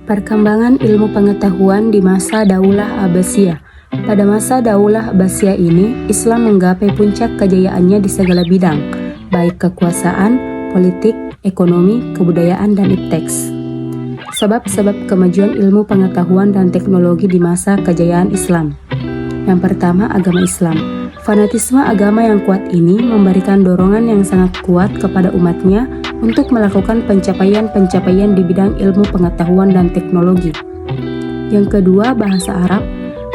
Perkembangan ilmu pengetahuan di masa Daulah Abbasiyah. Pada masa Daulah Abbasiyah ini, Islam menggapai puncak kejayaannya di segala bidang, baik kekuasaan, politik, ekonomi, kebudayaan, dan ipteks. Sebab-sebab kemajuan ilmu pengetahuan dan teknologi di masa kejayaan Islam. Yang pertama, agama Islam. Fanatisme agama yang kuat ini memberikan dorongan yang sangat kuat kepada umatnya untuk melakukan pencapaian-pencapaian di bidang ilmu pengetahuan dan teknologi. Yang kedua, bahasa Arab.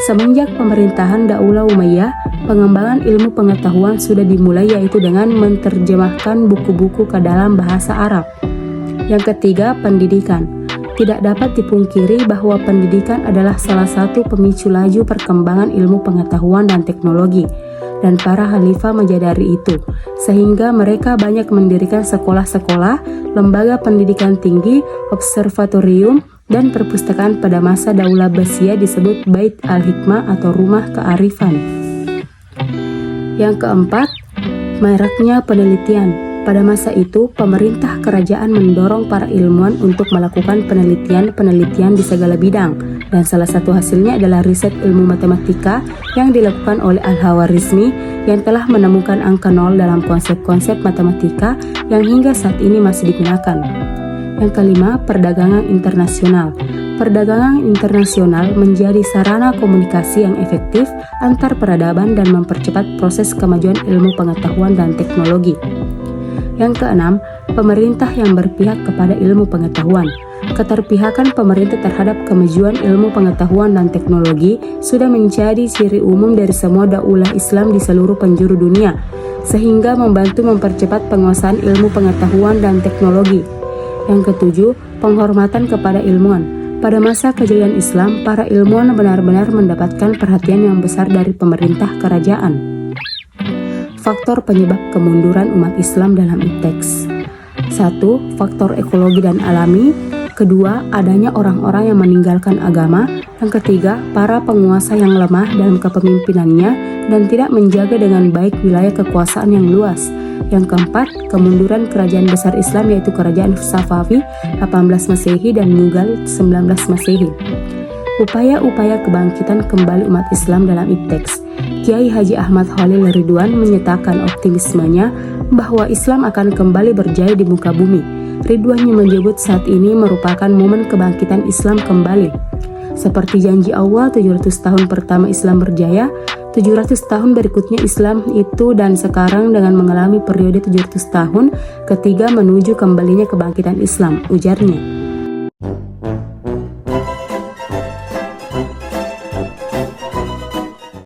Semenjak pemerintahan Daulah Umayyah, pengembangan ilmu pengetahuan sudah dimulai, yaitu dengan menerjemahkan buku-buku ke dalam bahasa Arab. Yang ketiga, pendidikan. Tidak dapat dipungkiri bahwa pendidikan adalah salah satu pemicu laju perkembangan ilmu pengetahuan dan teknologi, dan para khalifah menyadari itu, sehingga mereka banyak mendirikan sekolah-sekolah, lembaga pendidikan tinggi, observatorium, dan perpustakaan. Pada masa Daulah Abbasiyah disebut Bait al-Hikmah atau rumah kearifan. Yang keempat, maraknya penelitian. Pada masa itu, pemerintah kerajaan mendorong para ilmuwan untuk melakukan penelitian-penelitian di segala bidang, dan salah satu hasilnya adalah riset ilmu matematika yang dilakukan oleh Al-Khawarizmi yang telah menemukan angka nol dalam konsep-konsep matematika yang hingga saat ini masih digunakan. Yang kelima, perdagangan internasional. Perdagangan internasional menjadi sarana komunikasi yang efektif antar peradaban dan mempercepat proses kemajuan ilmu pengetahuan dan teknologi. Yang keenam, pemerintah yang berpihak kepada ilmu pengetahuan. Keterpihakan pemerintah terhadap kemajuan ilmu pengetahuan dan teknologi sudah menjadi ciri umum dari semua daulah Islam di seluruh penjuru dunia, sehingga membantu mempercepat penguasaan ilmu pengetahuan dan teknologi. Yang ketujuh, penghormatan kepada ilmuwan. Pada masa kejayaan Islam, para ilmuwan benar-benar mendapatkan perhatian yang besar dari pemerintah kerajaan. Faktor penyebab kemunduran umat Islam dalam ipteks. 1. Faktor ekologi dan alami. Kedua, adanya orang-orang yang meninggalkan agama. Yang ketiga, para penguasa yang lemah dalam kepemimpinannya dan tidak menjaga dengan baik wilayah kekuasaan yang luas. Yang keempat, kemunduran kerajaan besar Islam, yaitu kerajaan Safavi 18 Masehi dan Mughal 19 Masehi. Upaya-upaya kebangkitan kembali umat Islam dalam ipteks. Kiai Haji Ahmad Khalil Ridwan menyatakan optimismenya bahwa Islam akan kembali berjaya di muka bumi. Ridwannya menyebut saat ini merupakan momen kebangkitan Islam kembali. Seperti janji Allah 700 tahun pertama Islam berjaya, 700 tahun berikutnya Islam itu, dan sekarang dengan mengalami periode 700 tahun ketiga menuju kembalinya kebangkitan Islam, ujarnya.